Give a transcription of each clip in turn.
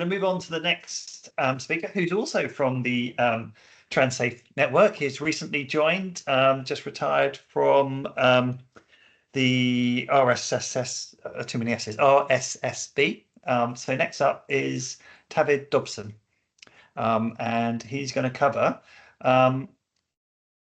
going to move on to the next speaker, who's also from the TransSafe network. He's recently joined, just retired from the RSSS, too many S's, RSSB. So next up is Tavid Dobson, and he's going to cover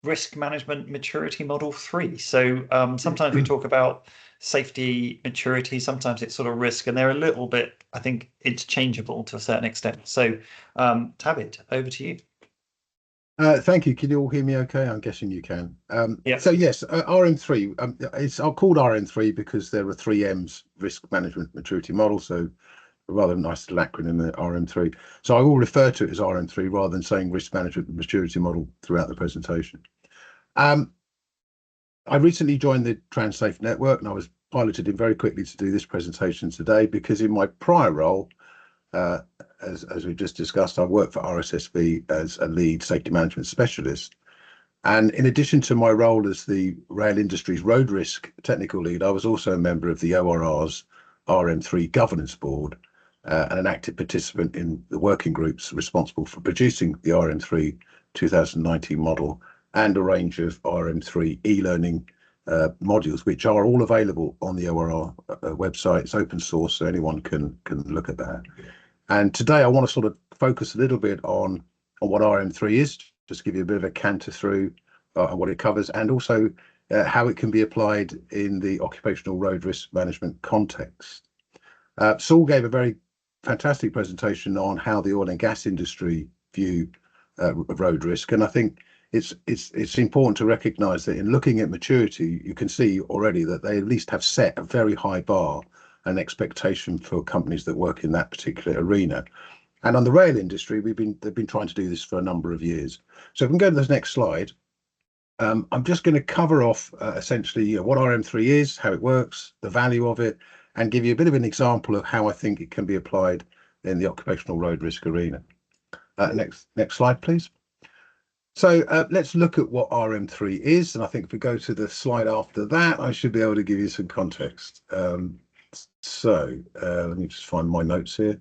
risk management maturity model 3. So sometimes we talk about safety maturity, sometimes it's sort of risk, and they're a little bit, I think, interchangeable to a certain extent. So Tavid, over to you. Thank you. Can you all hear me okay? I'm guessing you can. Yeah. So yes, RM3, it's called RM3 because there are 3 M's, risk management maturity model. So a rather nice little acronym, the RM3. So I will refer to it as RM3 rather than saying risk management maturity model throughout the presentation. I recently joined the TransSafe network and I was piloted in very quickly to do this presentation today because in my prior role, as we just discussed, I worked for RSSB as a lead safety management specialist. And in addition to my role as the rail industry's road risk technical lead, I was also a member of the ORR's RM3 governance board and an active participant in the working groups responsible for producing the RM3 2019 model and a range of RM3 e-learning modules, which are all available on the ORR website. It's open source, so anyone can look at that. And today I want to sort of focus a little bit on what RM3 is, just give you a bit of a canter through what it covers, and also how it can be applied in the occupational road risk management context. Saul gave a very fantastic presentation on how the oil and gas industry view road risk, and I think it's important to recognise that in looking at maturity, you can see already that they at least have set a very high bar and expectation for companies that work in that particular arena. And on the rail industry, they've been trying to do this for a number of years. So if we can go to the next slide, I'm just going to cover off essentially what RM3 is, how it works, the value of it, and give you a bit of an example of how I think it can be applied in the occupational road risk arena. Next slide, please. So let's look at what RM3 is. And I think if we go to the slide after that, I should be able to give you some context. Let me just find my notes here.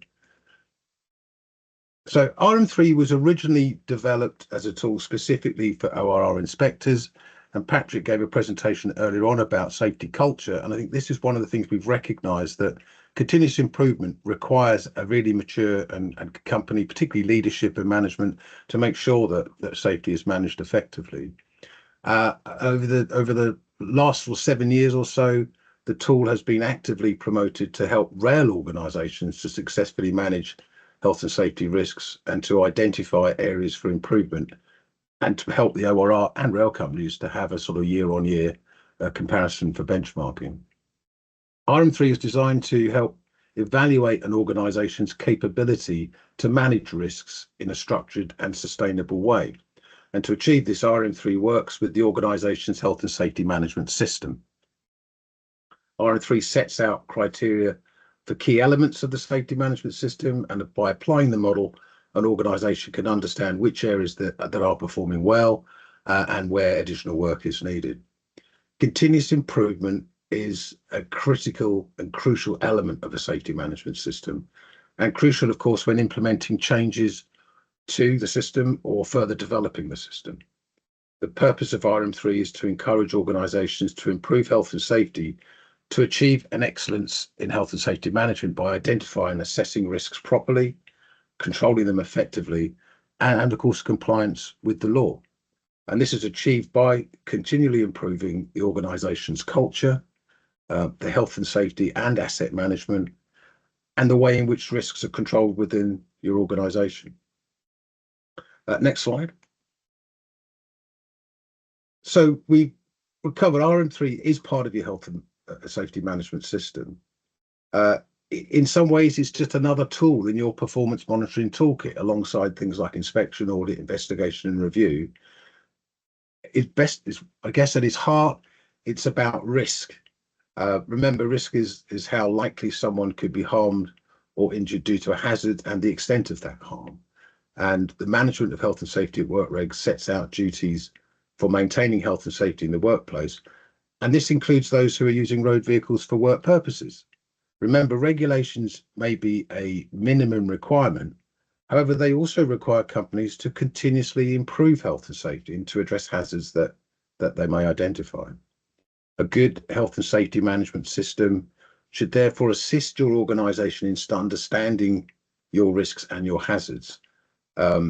So RM3 was originally developed as a tool specifically for ORR inspectors, and Patrick gave a presentation earlier on about safety culture, and I think this is one of the things we've recognised, that continuous improvement requires a really mature and company, particularly leadership and management, to make sure that safety is managed effectively. Over the last 7 years or so, the tool has been actively promoted to help rail organisations to successfully manage health and safety risks and to identify areas for improvement, and to help the ORR and rail companies to have a sort of year-on-year comparison for benchmarking. RM3 is designed to help evaluate an organisation's capability to manage risks in a structured and sustainable way. And to achieve this, RM3 works with the organisation's health and safety management system. RM3 sets out criteria for key elements of the safety management system, and by applying the model, an organisation can understand which areas that are performing well and where additional work is needed. Continuous improvement is a critical and crucial element of a safety management system, and crucial, of course, when implementing changes to the system or further developing the system. The purpose of RM3 is to encourage organisations to improve health and safety, to achieve an excellence in health and safety management by identifying and assessing risks properly, controlling them effectively, and of course compliance with the law. And this is achieved by continually improving the organisation's culture, the health and safety and asset management, and the way in which risks are controlled within your organisation. Next slide. So we covered RM3 is part of your health and safety management system. In some ways, it's just another tool in your performance monitoring toolkit, alongside things like inspection, audit, investigation, and review. I guess at its heart, it's about risk. Remember, risk is how likely someone could be harmed or injured due to a hazard and the extent of that harm. And the management of health and safety at work regs sets out duties for maintaining health and safety in the workplace. And this includes those who are using road vehicles for work purposes. Remember, regulations may be a minimum requirement. However, they also require companies to continuously improve health and safety and to address hazards that they may identify. A good health and safety management system should therefore assist your organization in understanding your risks and your hazards. A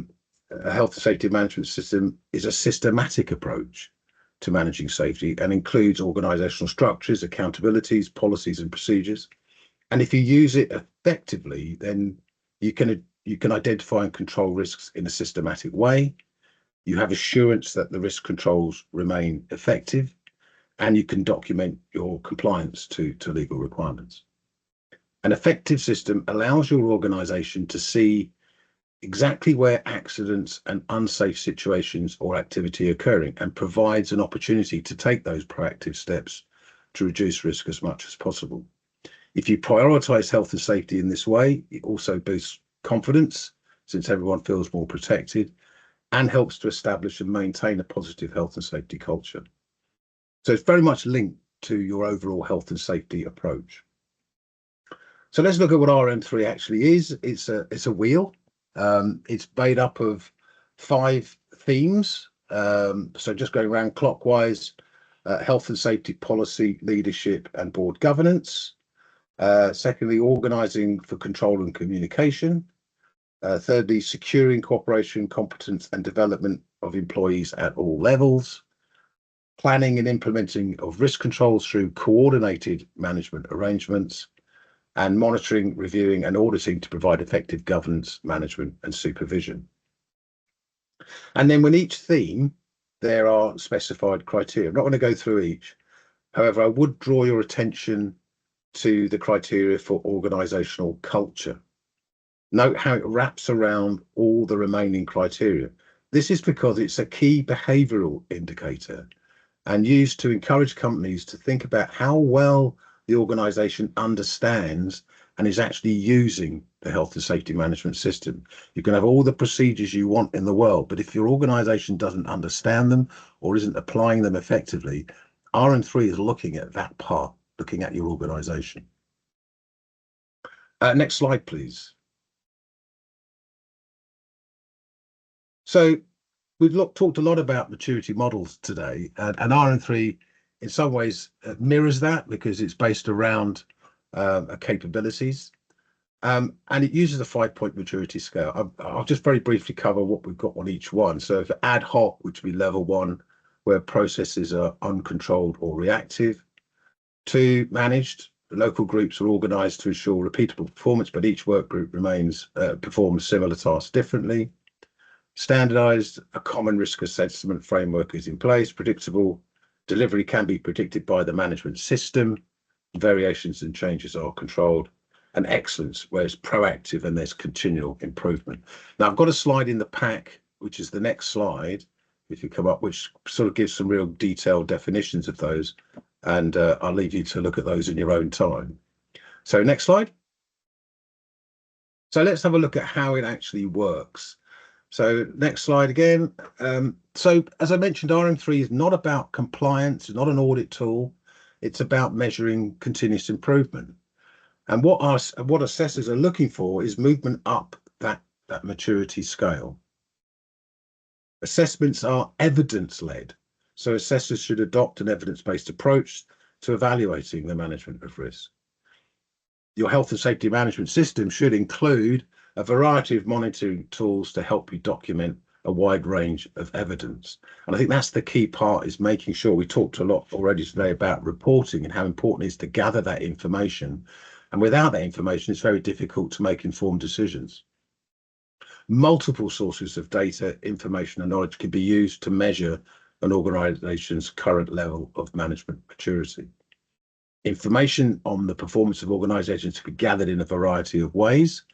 health and safety management system is a systematic approach to managing safety and includes organizational structures, accountabilities, policies, and procedures. And if you use it effectively, then you can identify and control risks in a systematic way. You have assurance that the risk controls remain effective, and you can document your compliance to legal requirements. An effective system allows your organization to see exactly where accidents and unsafe situations or activity are occurring and provides an opportunity to take those proactive steps to reduce risk as much as possible. If you prioritize health and safety in this way, it also boosts confidence since everyone feels more protected and helps to establish and maintain a positive health and safety culture. So it's very much linked to your overall health and safety approach. So let's look at what RM3 actually is. It's a wheel. It's made up of 5 themes. So just going around clockwise, health and safety policy, leadership and board governance. Secondly, organising for control and communication. Thirdly, securing cooperation, competence and development of employees at all levels. Planning and implementing of risk controls through coordinated management arrangements. And monitoring, reviewing and auditing to provide effective governance, management and supervision. And then with each theme, there are specified criteria. I'm not going to go through each. However, I would draw your attention to the criteria for organisational culture. Note how it wraps around all the remaining criteria. This is because it's a key behavioural indicator and used to encourage companies to think about how well the organisation understands and is actually using the health and safety management system. You can have all the procedures you want in the world, but if your organisation doesn't understand them or isn't applying them effectively, RM3 is looking at that part, looking at your organisation. Next slide, please. So we've talked a lot about maturity models today, and RM3 in some ways mirrors that because it's based around capabilities, and it uses a 5-point maturity scale. I'll just very briefly cover what we've got on each one. So for ad hoc, which would be level 1, where processes are uncontrolled or reactive. 2, managed, local groups are organised to ensure repeatable performance, but each work group performs similar tasks differently. Standardised, a common risk assessment framework is in place. Predictable, delivery can be predicted by the management system. Variations and changes are controlled. And excellence, where it's proactive and there's continual improvement. Now, I've got a slide in the pack, which is the next slide, if you come up, which sort of gives some real detailed definitions of those. And I'll leave you to look at those in your own time. So next slide. So let's have a look at how it actually works. So next slide again. So as I mentioned, RM3 is not about compliance, it's not an audit tool. It's about measuring continuous improvement. And what assessors are looking for is movement up that maturity scale. Assessments are evidence-led. So assessors should adopt an evidence-based approach to evaluating the management of risk. Your health and safety management system should include a variety of monitoring tools to help you document a wide range of evidence. And I think that's the key part, is making sure. We talked a lot already today about reporting and how important it is to gather that information. And without that information, it's very difficult to make informed decisions. Multiple sources of data, information and knowledge can be used to measure an organization's current level of management maturity. Information on the performance of organizations can be gathered in a variety of ways,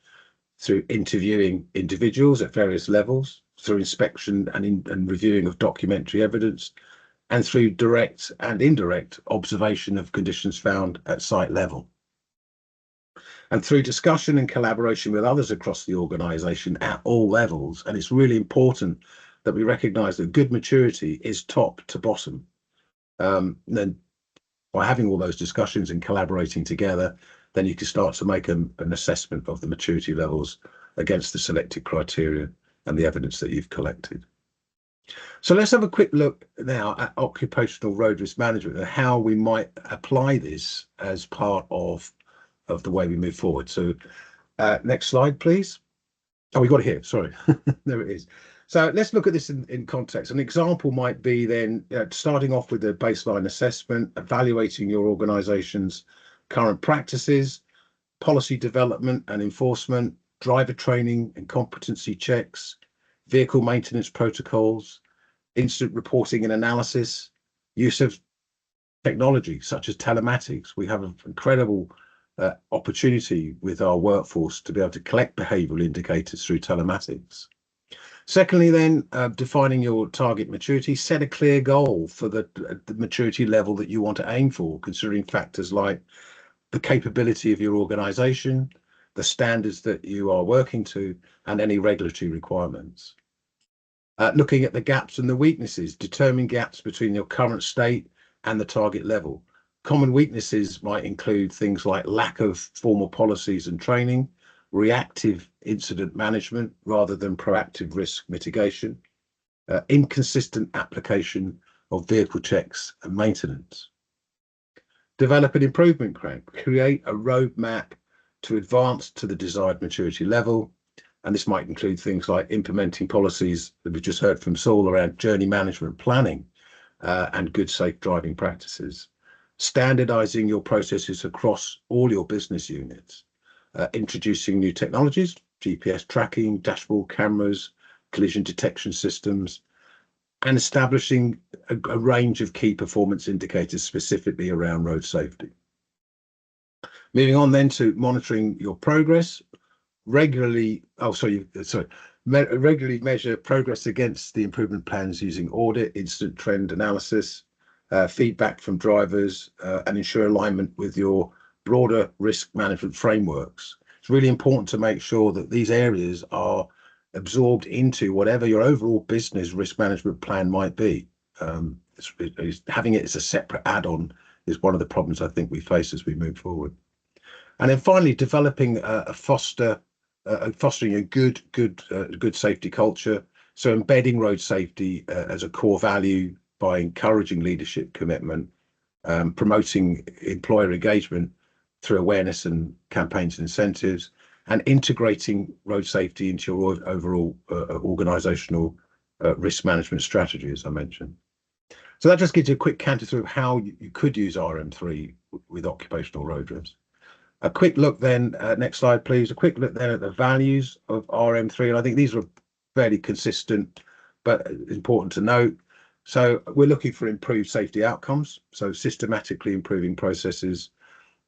through interviewing individuals at various levels, through inspection and reviewing of documentary evidence, and through direct and indirect observation of conditions found at site level. And through discussion and collaboration with others across the organisation at all levels. And it's really important that we recognise that good maturity is top to bottom. Then by having all those discussions and collaborating together, then you can start to make an assessment of the maturity levels against the selected criteria and the evidence that you've collected. So let's have a quick look now at occupational road risk management and how we might apply this as part of the way we move forward. So next slide, please. Oh, we got it here. Sorry. There it is. So let's look at this in context. An example might be then starting off with a baseline assessment, evaluating your organization's current practices, policy development and enforcement, driver training and competency checks, vehicle maintenance protocols, incident reporting and analysis, use of technology such as telematics. We have an incredible opportunity with our workforce to be able to collect behavioural indicators through telematics. Secondly, then, defining your target maturity, set a clear goal for the maturity level that you want to aim for, considering factors like the capability of your organisation, the standards that you are working to, and any regulatory requirements. Looking at the gaps and the weaknesses, determine gaps between your current state and the target level. Common weaknesses might include things like lack of formal policies and training, reactive incident management rather than proactive risk mitigation, inconsistent application of vehicle checks and maintenance. Develop an improvement plan, create a roadmap to advance to the desired maturity level. And this might include things like implementing policies that we've just heard from Saul around journey management planning and good safe driving practices. Standardizing your processes across all your business units, introducing new technologies, GPS tracking, dashboard cameras, collision detection systems, and establishing a range of key performance indicators specifically around road safety. Moving on then to monitoring your progress, regularly measure progress against the improvement plans using audit, incident trend analysis, feedback from drivers, and ensure alignment with your broader risk management frameworks. It's really important to make sure that these areas are absorbed into whatever your overall business risk management plan might be. Having it as a separate add-on is one of the problems I think we face as we move forward. And then finally, developing fostering a good safety culture. So embedding road safety as a core value by encouraging leadership commitment, promoting employer engagement through awareness and campaigns and incentives, and integrating road safety into your overall organisational risk management strategy, as I mentioned. So that just gives you a quick canter through how you could use RM3 with occupational road risk. A quick look then, next slide please, a quick look then at the values of RM3, and I think these are fairly consistent, but important to note. So we're looking for improved safety outcomes, so systematically improving processes,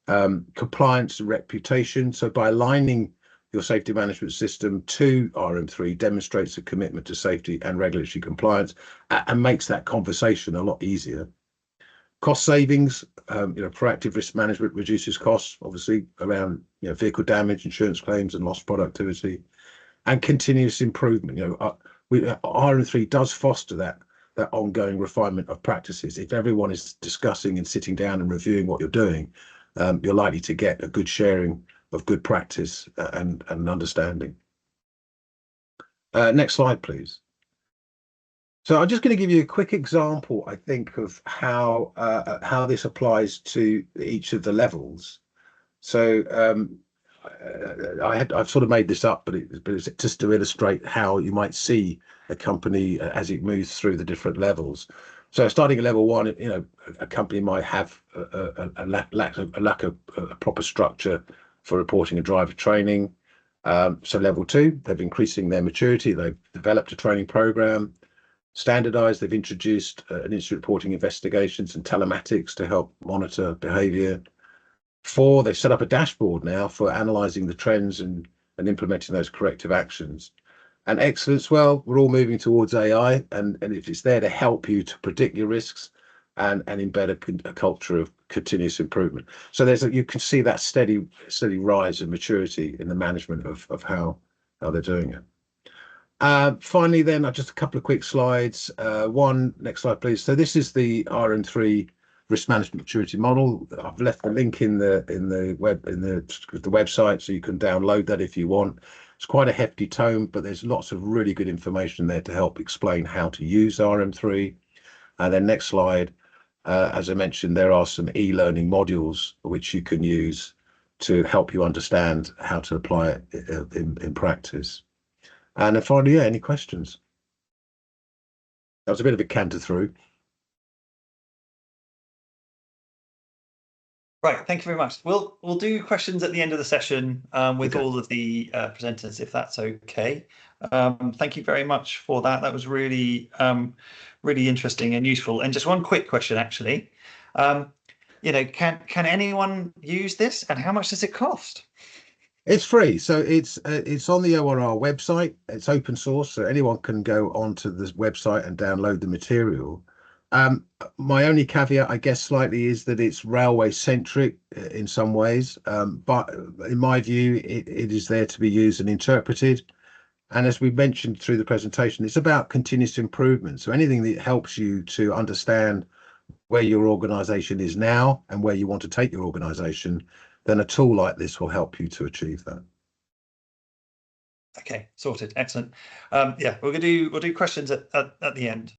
compliance and reputation. So by aligning your safety management system to RM3 demonstrates a commitment to safety and regulatory compliance and makes that conversation a lot easier. Cost savings, proactive risk management reduces costs, obviously, around vehicle damage, insurance claims, and lost productivity, and continuous improvement. RM3 does foster that ongoing refinement of practices. If everyone is discussing and sitting down and reviewing what you're doing, you're likely to get a good sharing of good practice and understanding. Next slide, please. So I'm just going to give you a quick example, I think, of how this applies to each of the levels. So I've sort of made this up, but it's just to illustrate how you might see a company as it moves through the different levels. So starting at level one, a company might have a lack of a proper structure for reporting and driver training. So level two, they've increasing their maturity. They've developed a training program. Standardized, they've introduced an incident reporting investigations and telematics to help monitor behavior. 4, they've set up a dashboard now for analyzing the trends and implementing those corrective actions. And excellence, well, we're all moving towards AI, and if it's there to help you to predict your risks and embed a culture of continuous improvement. So you can see that steady rise in maturity in the management of how they're doing it. Finally, then, just a couple of quick slides. Next slide, please. So this is the RM3 risk management maturity model. I've left the link in the website, so you can download that if you want. It's quite a hefty tome, but there's lots of really good information there to help explain how to use RM3. And then next slide, as I mentioned, there are some e-learning modules which you can use to help you understand how to apply it in practice. And then finally, yeah, any questions? That was a bit of a canter through. Right, thank you very much. We'll do questions at the end of the session with all of the presenters, if that's okay. Thank you very much for that. That was really really interesting and useful. And just one quick question, actually. You know, can anyone use this, and how much does it cost? It's free, so it's on the ORR website. It's open source, so anyone can go onto this website and download the material. My only caveat, I guess, slightly is that it's railway centric in some ways, but in my view, it is there to be used and interpreted. And as we mentioned through the presentation, it's about continuous improvement. So anything that helps you to understand where your organization is now and where you want to take your organization, then a tool like this will help you to achieve that. Okay, sorted. Excellent. Yeah, we'll do questions at the end.